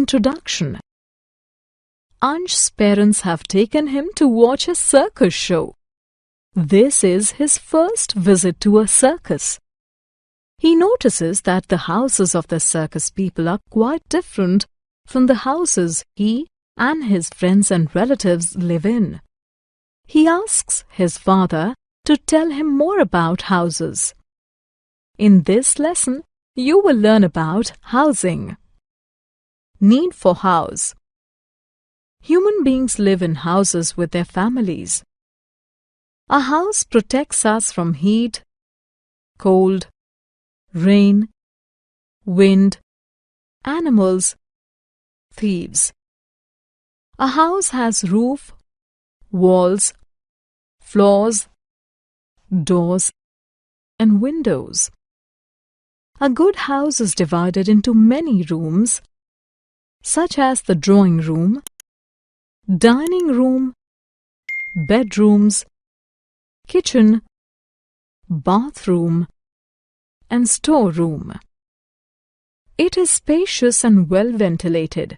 introduction. Ansh's parents have taken him to watch a circus show. This is his first visit to a circus. He notices that the houses of the circus people are quite different from the houses he and his friends and relatives live in. He asks his father to tell him more about houses. In this lesson, you will learn about housing. Need for house. Human beings live in houses with their families. A house protects us from heat, cold, rain, wind, animals, thieves. A house has roof, walls, floors, doors, and windows. A good house is divided into many rooms, such as the drawing room, dining room, bedrooms, kitchen, bathroom, and storeroom. It is spacious and well ventilated.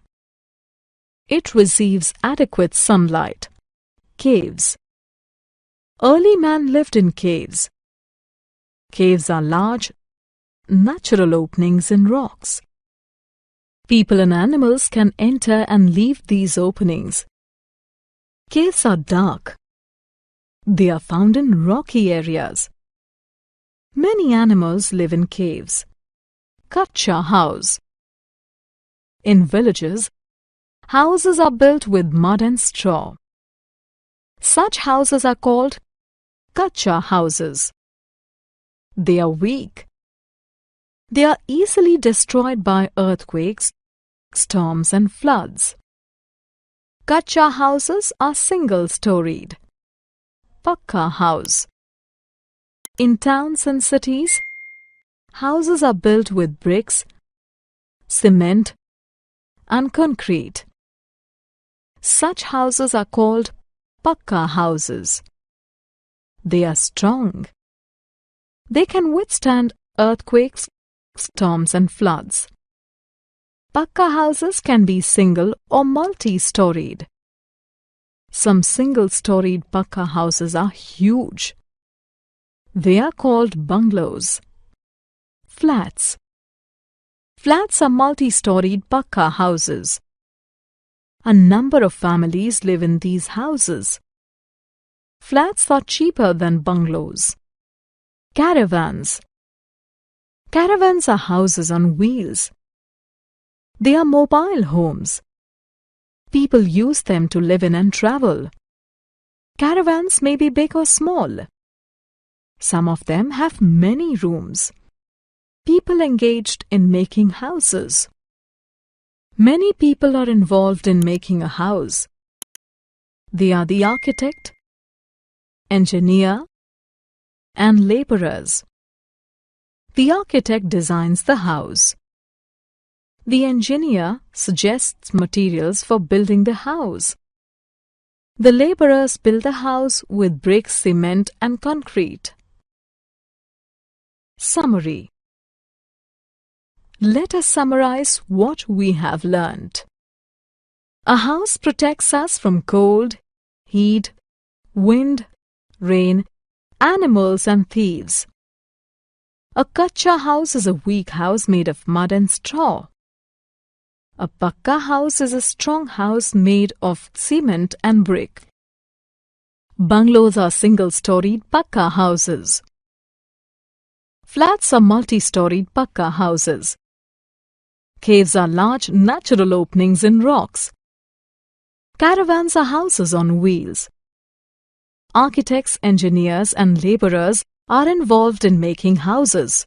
It receives adequate sunlight. Caves. Early man lived in caves. Caves are large, natural openings in rocks. People and animals can enter and leave these openings. Caves are dark. They are found in rocky areas. Many animals live in caves. Catchy house. In villages, houses are built with mud and straw. Such houses are called catchy houses. They are weak. They are easily destroyed by earthquakes, storms and floods. Catchy houses are single-storied. Pakka house. In towns and cities, houses are built with bricks, cement, and concrete. Such houses are called pakka houses. They are strong. They can withstand earthquakes, storms, and floods. Pakka houses can be single or multi-storied. Some single-storied pakka houses are huge. They are called bungalows. Flats. Flats are multi-storied pakka houses. A number of families live in these houses. Flats are cheaper than bungalows. Caravans. Caravans are houses on wheels. They are mobile homes. People use them to live in and travel. Caravans may be big or small. Some of them have many rooms. People engaged in making houses. Many people are involved in making a house. They are the architect, engineer, and laborers. The architect designs the house. The engineer suggests materials for building the house. The laborers build the house with bricks, cement, and concrete. Summary. Let us summarize what we have learned. A house protects us from cold, heat, wind, rain, animals, and thieves. A catchy house is a weak house made of mud and straw. A pakka house is a strong house made of cement and brick. Bungalows are single-storied pakka houses. Flats are multi-storied pakka houses. Caves are large natural openings in rocks. Caravans are houses on wheels. Architects, engineers, and laborers are involved in making houses.